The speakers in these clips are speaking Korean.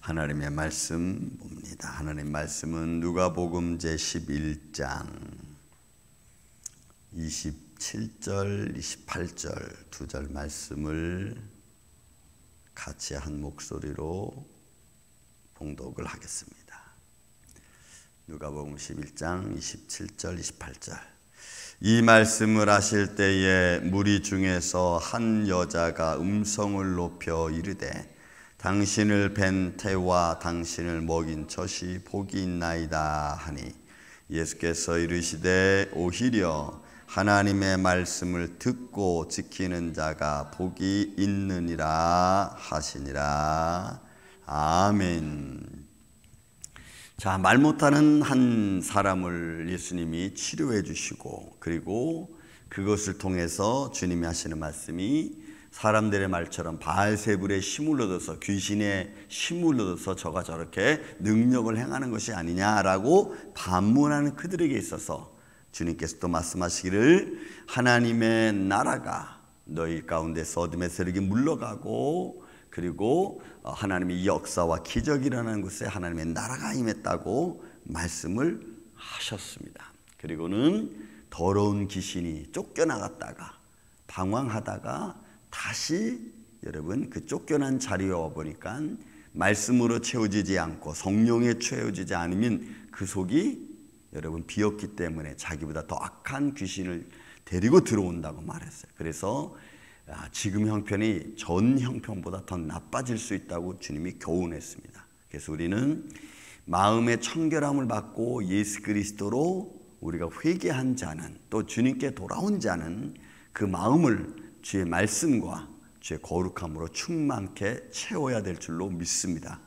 하나님의 말씀 봅니다. 하나님 말씀은 누가복음 제11장 27절, 28절 두 절 말씀을 같이 한 목소리로 봉독을 하겠습니다. 누가복음 11장 27절, 28절. 이 말씀을 하실 때에 무리 중에서 한 여자가 음성을 높여 이르되 당신을 뵌 태와 당신을 먹인 젖이 복이 있나이다 하니 예수께서 이르시되 오히려 하나님의 말씀을 듣고 지키는 자가 복이 있느니라 하시니라. 아멘. 자, 말 못하는 한 사람을 예수님이 치료해 주시고, 그리고 그것을 통해서 주님이 하시는 말씀이 사람들의 말처럼 바알세불의 힘을 얻어서, 귀신의 힘을 얻어서 저가 저렇게 능력을 행하는 것이 아니냐라고 반문하는 그들에게 있어서 주님께서 또 말씀하시기를 하나님의 나라가 너희 가운데서 어둠의 세력이 물러가고, 그리고 하나님의 역사와 기적이 일어나는 곳에 하나님의 나라가 임했다고 말씀을 하셨습니다. 그리고는 더러운 귀신이 쫓겨나갔다가 방황하다가 다시 여러분 그 쫓겨난 자리에 와보니까 말씀으로 채워지지 않고 성령에 채워지지 않으면 그 속이 여러분 비었기 때문에 자기보다 더 악한 귀신을 데리고 들어온다고 말했어요. 그래서 지금 형편이 전 형편보다 더 나빠질 수 있다고 주님이 교훈했습니다. 그래서 우리는 마음의 청결함을 받고 예수 그리스도로 우리가 회개한 자는, 또 주님께 돌아온 자는 그 마음을 주의 말씀과 주의 거룩함으로 충만케 채워야 될 줄로 믿습니다.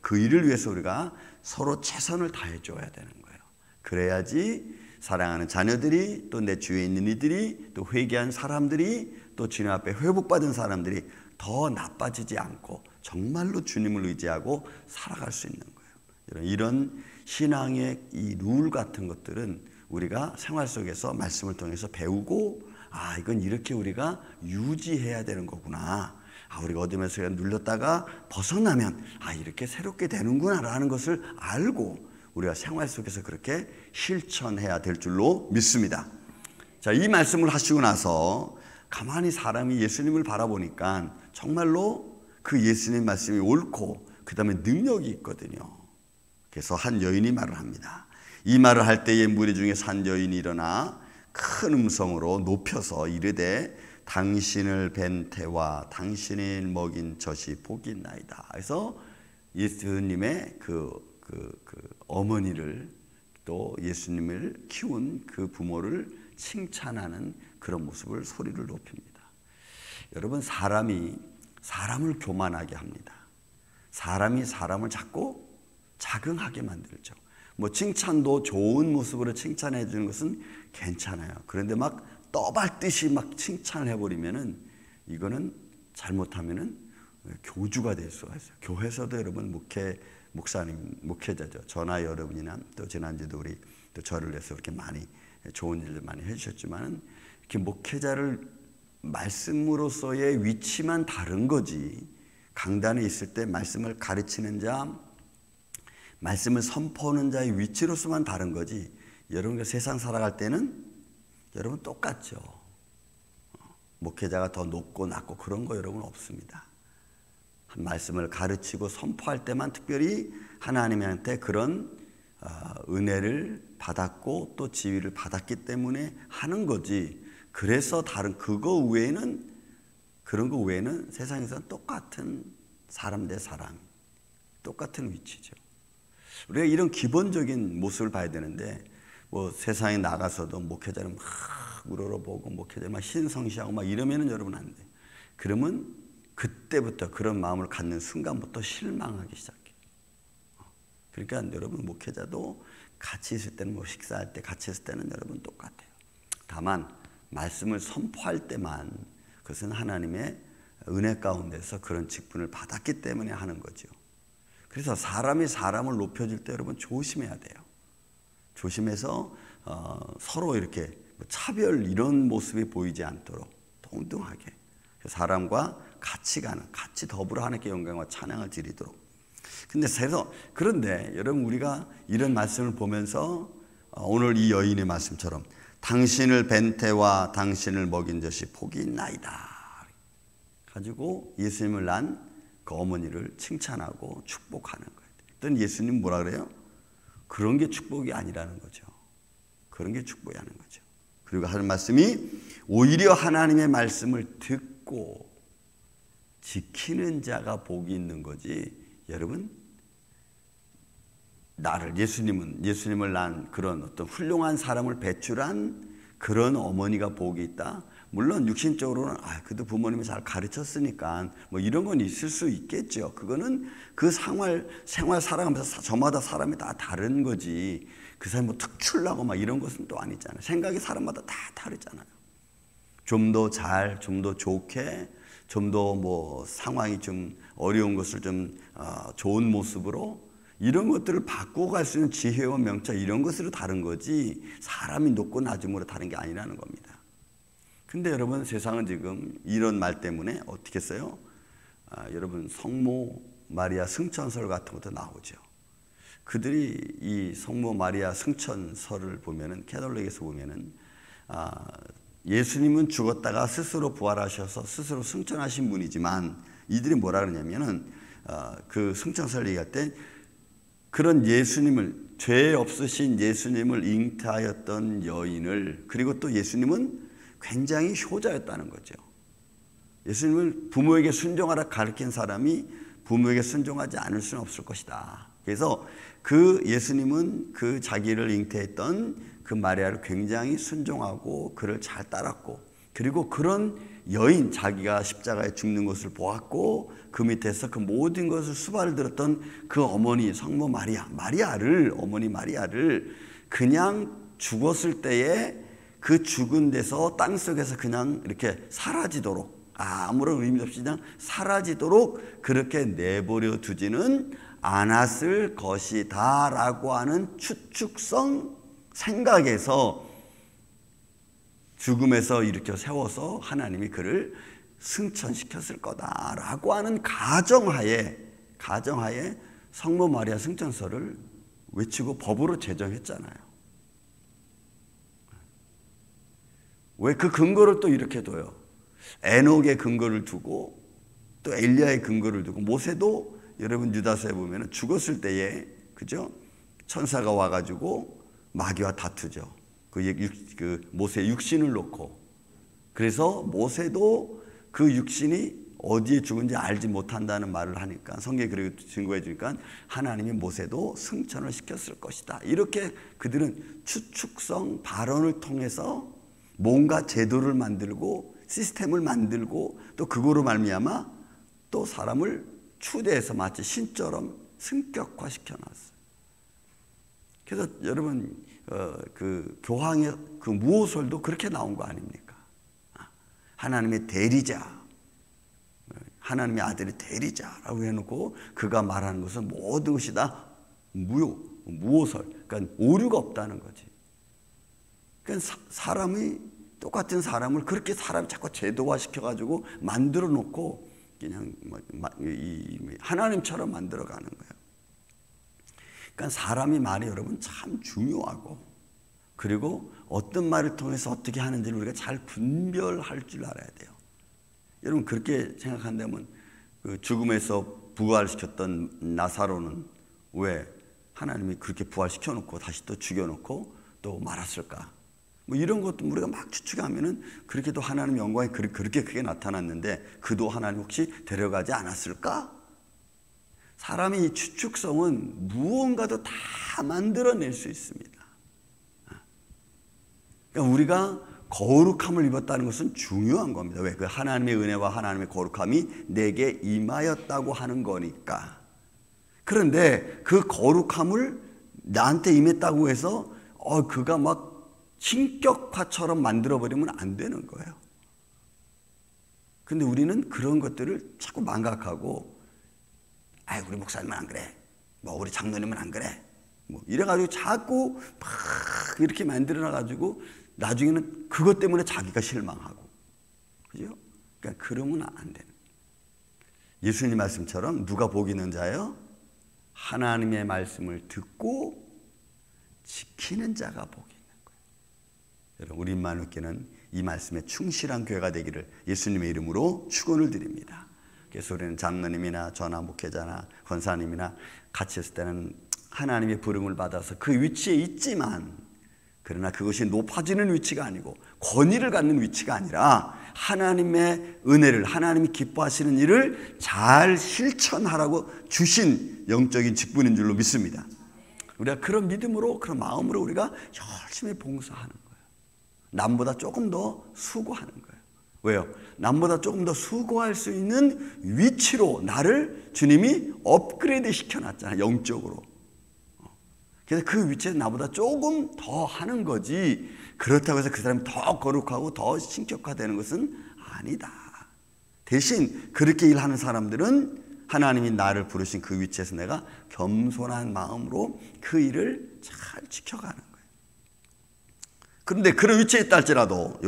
그 일을 위해서 우리가 서로 최선을 다해 줘야 되는 거예요. 그래야지 사랑하는 자녀들이, 또 내 주위에 있는 이들이, 또 회개한 사람들이, 또 주님 앞에 회복받은 사람들이 더 나빠지지 않고 정말로 주님을 의지하고 살아갈 수 있는 거예요. 이런 신앙의 이 룰 같은 것들은 우리가 생활 속에서 말씀을 통해서 배우고, 이건 이렇게 우리가 유지해야 되는 거구나. 우리가 어둠에서 눌렸다가 벗어나면 이렇게 새롭게 되는구나 라는 것을 알고 우리가 생활 속에서 그렇게 실천해야 될 줄로 믿습니다. 자, 이 말씀을 하시고 나서 가만히 사람이 예수님을 바라보니까 정말로 그 예수님 말씀이 옳고 그 다음에 능력이 있거든요. 그래서 한 여인이 말을 합니다. 이 말을 할 때에 무리 중에서 한 여인이 일어나 큰 음성으로 높여서 이르되 당신을 뵌 태와 당신을 먹인 젖이 복이 있나이다. 그래서 예수님의 그 어머니를, 또 예수님을 키운 그 부모를 칭찬하는 그런 모습을 소리를 높입니다. 여러분, 사람이 사람을 교만하게 합니다. 사람이 사람을 자꾸 자긍하게 만들죠. 칭찬도 좋은 모습으로 칭찬해 주는 것은 괜찮아요. 그런데 막 떠발듯이 막 칭찬을 해버리면은 이거는 잘못하면은 교주가 될 수가 있어요. 교회에서도 여러분 목사님, 목회자죠. 저나 여러분이나 또 지난주도 우리 또 저를 위해서 그렇게 많이 좋은 일들 많이 해주셨지만은 이렇게 목회자를 말씀으로서의 위치만 다른 거지, 강단에 있을 때 말씀을 가르치는 자, 말씀을 선포하는 자의 위치로서만 다른 거지, 여러분과 세상 살아갈 때는 여러분 똑같죠. 목회자가 더 높고 낮고 그런 거 여러분 없습니다. 말씀을 가르치고 선포할 때만 특별히 하나님한테 그런 은혜를 받았고 또 지위를 받았기 때문에 하는 거지, 그래서 다른 그런 거 외에는 세상에서는 똑같은 사람 대 사람, 똑같은 위치죠. 우리가 이런 기본적인 모습을 봐야 되는데, 세상에 나가서도 목회자를 막 우러러보고 목회자를 막 신성시하고 막 이러면은 여러분 안 돼. 그러면 그때부터, 그런 마음을 갖는 순간부터 실망하기 시작해요. 그러니까 여러분 목회자도 같이 있을 때는, 식사할 때 같이 있을 때는 여러분 똑같아요. 다만 말씀을 선포할 때만, 그것은 하나님의 은혜 가운데서 그런 직분을 받았기 때문에 하는 거죠. 그래서 사람이 사람을 높여줄 때 여러분 조심해야 돼요. 조심해서 서로 이렇게 차별 이런 모습이 보이지 않도록 동등하게 사람과 같이 가는, 같이 더불어 하나님께 영광과 찬양을 드리도록. 그런데 여러분, 우리가 이런 말씀을 보면서 오늘 이 여인의 말씀처럼 당신을 뵌 태와 당신을 먹인 젖이 복이 있나이다 가지고 예수님을 낳은 그 어머니를 칭찬하고 축복하는 거예요. 그랬더니 예수님 뭐라 그래요? 그런 게 축복이 아니라는 거죠. 그런 게 축복이 아닌 거죠. 그리고 하는 말씀이 오히려 하나님의 말씀을 듣고 지키는 자가 복이 있는 거지. 여러분, 예수님을 낳은 그런 어떤 훌륭한 사람을 배출한 그런 어머니가 복이 있다. 물론 육신적으로는 그래도 부모님이 잘 가르쳤으니까 뭐 이런 건 있을 수 있겠죠. 그거는 그 생활 살아가면서 저마다 사람이 다 다른 거지. 그 사람이 뭐 특출나고 막 이런 것은 또 아니잖아요. 생각이 사람마다 다 다르잖아요. 좀 더 좋게, 좀 더 뭐 상황이 좀 어려운 것을 좀 좋은 모습으로 이런 것들을 바꾸어 갈 수 있는 지혜와 명차 이런 것으로 다른 거지, 사람이 높고 낮음으로 다른 게 아니라는 겁니다. 근데 여러분, 세상은 지금 이런 말 때문에 어떻게 했어요? 여러분, 성모 마리아 승천설 같은 것도 나오죠. 그들이 이 성모 마리아 승천설을 보면은, 캐톨릭에서 보면은 예수님은 죽었다가 스스로 부활하셔서 스스로 승천하신 분이지만, 이들이 뭐라 그러냐면은 그 승천설 얘기할 때 그런 예수님을, 죄 없으신 예수님을 잉태하였던 여인을, 그리고 또 예수님은 굉장히 효자였다는 거죠. 예수님을 부모에게 순종하라 가르친 사람이 부모에게 순종하지 않을 수는 없을 것이다. 그래서 그 예수님은 그 자기를 잉태했던 그 마리아를 굉장히 순종하고 그를 잘 따랐고, 그리고 그런 여인, 자기가 십자가에 죽는 것을 보았고 그 밑에서 그 모든 것을 수발을 들었던 그 어머니 성모 어머니 마리아를 그냥 죽었을 때에 그 죽은 데서 땅속에서 그냥 이렇게 사라지도록, 아무런 의미 없이 그냥 사라지도록 그렇게 내버려 두지는 않았을 것이다 라고 하는 추측성 생각에서 죽음에서 일으켜 세워서 하나님이 그를 승천시켰을 거다라고 하는 가정하에 성모 마리아 승천설을 외치고 법으로 제정했잖아요. 왜 그 근거를 또 이렇게 둬요? 에녹의 근거를 두고 또 엘리야의 근거를 두고, 모세도 여러분 유다서에 보면 죽었을 때에, 그죠? 천사가 와가지고 마귀와 다투죠. 그 모세의 육신을 놓고. 그래서 모세도 그 육신이 어디에 죽은지 알지 못한다는 말을 하니까, 성경에 그렇게 증거해 주니까 하나님이 모세도 승천을 시켰을 것이다. 이렇게 그들은 추측성 발언을 통해서 뭔가 제도를 만들고 시스템을 만들고 또 그거로 말미암아 또 사람을 추대해서 마치 신처럼 승격화 시켜놨어요. 그래서 여러분, 그 교황의 그 무호설도 그렇게 나온 거 아닙니까? 하나님의 대리자, 하나님의 아들의 대리자라고 해놓고 그가 말하는 것은 모든 것이 다 무호설, 그러니까 오류가 없다는 거지. 그러니까 똑같은 사람을 그렇게 사람이 자꾸 제도화 시켜가지고 만들어 놓고 그냥 하나님처럼 만들어 가는 거예요. 그러니까 사람이 말이 여러분 참 중요하고, 그리고 어떤 말을 통해서 어떻게 하는지를 우리가 잘 분별할 줄 알아야 돼요. 여러분, 그렇게 생각한다면 그 죽음에서 부활시켰던 나사로는 왜 하나님이 그렇게 부활시켜 놓고 다시 또 죽여 놓고 또 말았을까? 뭐 이런 것도 우리가 막 추측하면은 그렇게도 하나님 영광이 그렇게 크게 나타났는데 그도 하나님 혹시 데려가지 않았을까? 사람의 이 추측성은 무언가도 다 만들어낼 수 있습니다. 그러니까 우리가 거룩함을 입었다는 것은 중요한 겁니다. 왜? 그 하나님의 은혜와 하나님의 거룩함이 내게 임하였다고 하는 거니까. 그런데 그 거룩함을 나한테 임했다고 해서 그가 막 신격화처럼 만들어버리면 안 되는 거예요. 근데 우리는 그런 것들을 자꾸 망각하고, 우리 목사님은 안 그래, 뭐 우리 장로님은 안 그래, 뭐 이래가지고 자꾸 막 이렇게 만들어놔가지고 나중에는 그것 때문에 자기가 실망하고, 그죠? 그러니까 그러면 안 되는. 예수님 말씀처럼 누가 복 있는 자예요? 하나님의 말씀을 듣고 지키는 자가 복이 있는 거예요. 여러분, 우리 임마누엘교회는 이 말씀에 충실한 교회가 되기를 예수님의 이름으로 축원을 드립니다. 그래서 우리는 장로님이나 저나 목회자나 권사님이나 같이 있을 때는 하나님의 부름을 받아서 그 위치에 있지만, 그러나 그것이 높아지는 위치가 아니고 권위를 갖는 위치가 아니라 하나님의 은혜를, 하나님이 기뻐하시는 일을 잘 실천하라고 주신 영적인 직분인 줄로 믿습니다. 우리가 그런 믿음으로, 그런 마음으로 우리가 열심히 봉사하는 거예요. 남보다 조금 더 수고하는 거예요. 왜요? 남보다 조금 더 수고할 수 있는 위치로 나를 주님이 업그레이드 시켜놨잖아요, 영적으로. 그래서 그 위치에 나보다 조금 더 하는 거지, 그렇다고 해서 그 사람이 더 거룩하고 더 신격화되는 것은 아니다. 대신 그렇게 일하는 사람들은 하나님이 나를 부르신 그 위치에서 내가 겸손한 마음으로 그 일을 잘 지켜가는 거예요. 그런데 그런 위치에 있다 할지라도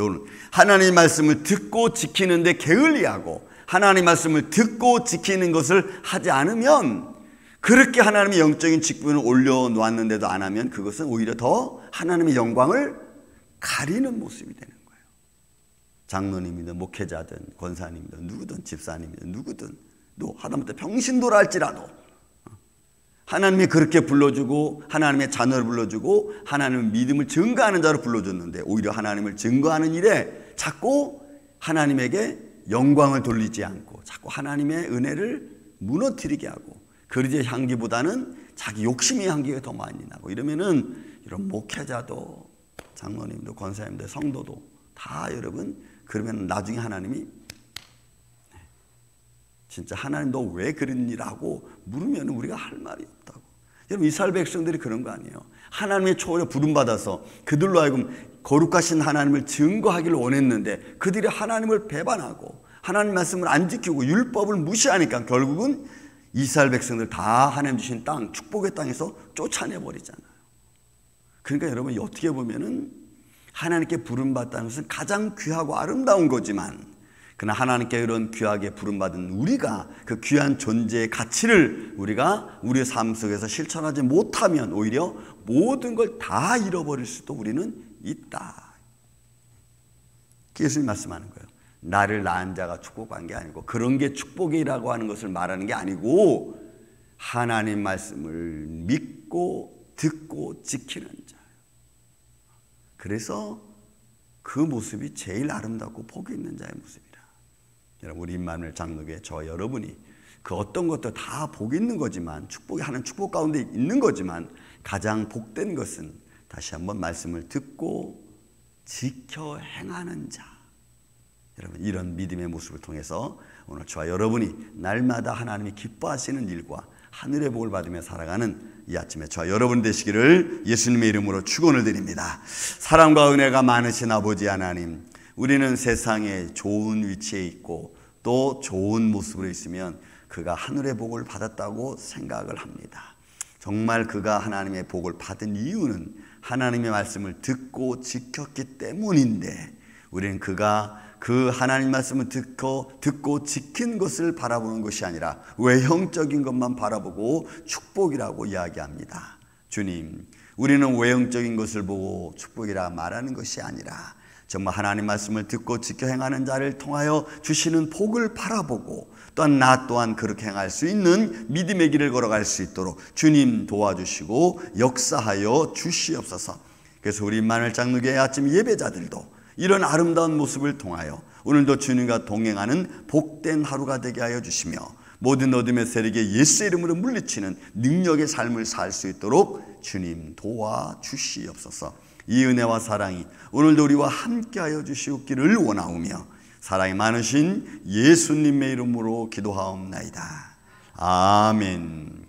하나님의 말씀을 듣고 지키는데 게을리하고 하나님의 말씀을 듣고 지키는 것을 하지 않으면, 그렇게 하나님의 영적인 직분을 올려놓았는데도 안 하면 그것은 오히려 더 하나님의 영광을 가리는 모습이 되는 거예요. 장로님이든 목회자든 권사님이든 누구든 집사님이든 누구든, 또 하다못해 평신도라 할지라도 하나님이 그렇게 불러주고 하나님의 자녀를 불러주고 하나님의 믿음을 증거하는 자로 불러줬는데, 오히려 하나님을 증거하는 일에 자꾸 하나님에게 영광을 돌리지 않고 자꾸 하나님의 은혜를 무너뜨리게 하고, 그리스도의 향기보다는 자기 욕심의 향기가 더 많이 나고, 이러면은 이런 목회자도 장로님도 권사님도 성도도 다, 여러분, 그러면 나중에 하나님이 진짜 하나님 너 왜 그런 일 하고 물으면 우리가 할 말이 없다고. 여러분, 이스라엘 백성들이 그런 거 아니에요? 하나님의 초월에 부름받아서 그들로 하여금 거룩하신 하나님을 증거하기를 원했는데 그들이 하나님을 배반하고 하나님 말씀을 안 지키고 율법을 무시하니까 결국은 이스라엘 백성들 다 하나님 주신 땅, 축복의 땅에서 쫓아내버리잖아요. 그러니까 여러분, 어떻게 보면은 하나님께 부름받다는 것은 가장 귀하고 아름다운 거지만, 그러나 하나님께 이런 귀하게 부름받은 우리가 그 귀한 존재의 가치를 우리가 우리의 삶 속에서 실천하지 못하면 오히려 모든 걸 다 잃어버릴 수도 우리는 있다. 예수님 말씀하는 거예요. 나를 낳은 자가 축복한 게 아니고, 그런 게 축복이라고 하는 것을 말하는 게 아니고, 하나님 말씀을 믿고 듣고 지키는 자예요. 그래서 그 모습이 제일 아름답고 복이 있는 자의 모습이라. 여러분, 우리 임마누엘 장로교회 저 여러분이 그 어떤 것도 다 복이 있는 거지만, 축복이 하는 축복 가운데 있는 거지만, 가장 복된 것은 다시 한번 말씀을 듣고 지켜 행하는 자. 여러분, 이런 믿음의 모습을 통해서 오늘 저와 여러분이 날마다 하나님이 기뻐하시는 일과 하늘의 복을 받으며 살아가는 이 아침에 저와 여러분 되시기를 예수님의 이름으로 축원을 드립니다. 사랑과 은혜가 많으신 아버지 하나님, 우리는 세상에 좋은 위치에 있고 또 좋은 모습으로 있으면 그가 하늘의 복을 받았다고 생각을 합니다. 정말 그가 하나님의 복을 받은 이유는 하나님의 말씀을 듣고 지켰기 때문인데, 우리는 그가 그 하나님 말씀을 듣고 지킨 것을 바라보는 것이 아니라 외형적인 것만 바라보고 축복이라고 이야기합니다. 주님, 우리는 외형적인 것을 보고 축복이라 말하는 것이 아니라 정말 하나님 말씀을 듣고 지켜 행하는 자를 통하여 주시는 복을 바라보고, 또한 나 또한 그렇게 행할 수 있는 믿음의 길을 걸어갈 수 있도록 주님 도와주시고 역사하여 주시옵소서. 그래서 우리 임마누엘 장로교회 아침 예배자들도 이런 아름다운 모습을 통하여 오늘도 주님과 동행하는 복된 하루가 되게 하여 주시며, 모든 어둠의 세력에 예수의 이름으로 물리치는 능력의 삶을 살 수 있도록 주님 도와주시옵소서. 이 은혜와 사랑이 오늘도 우리와 함께하여 주시옵기를 원하오며, 사랑이 많으신 예수님의 이름으로 기도하옵나이다. 아멘.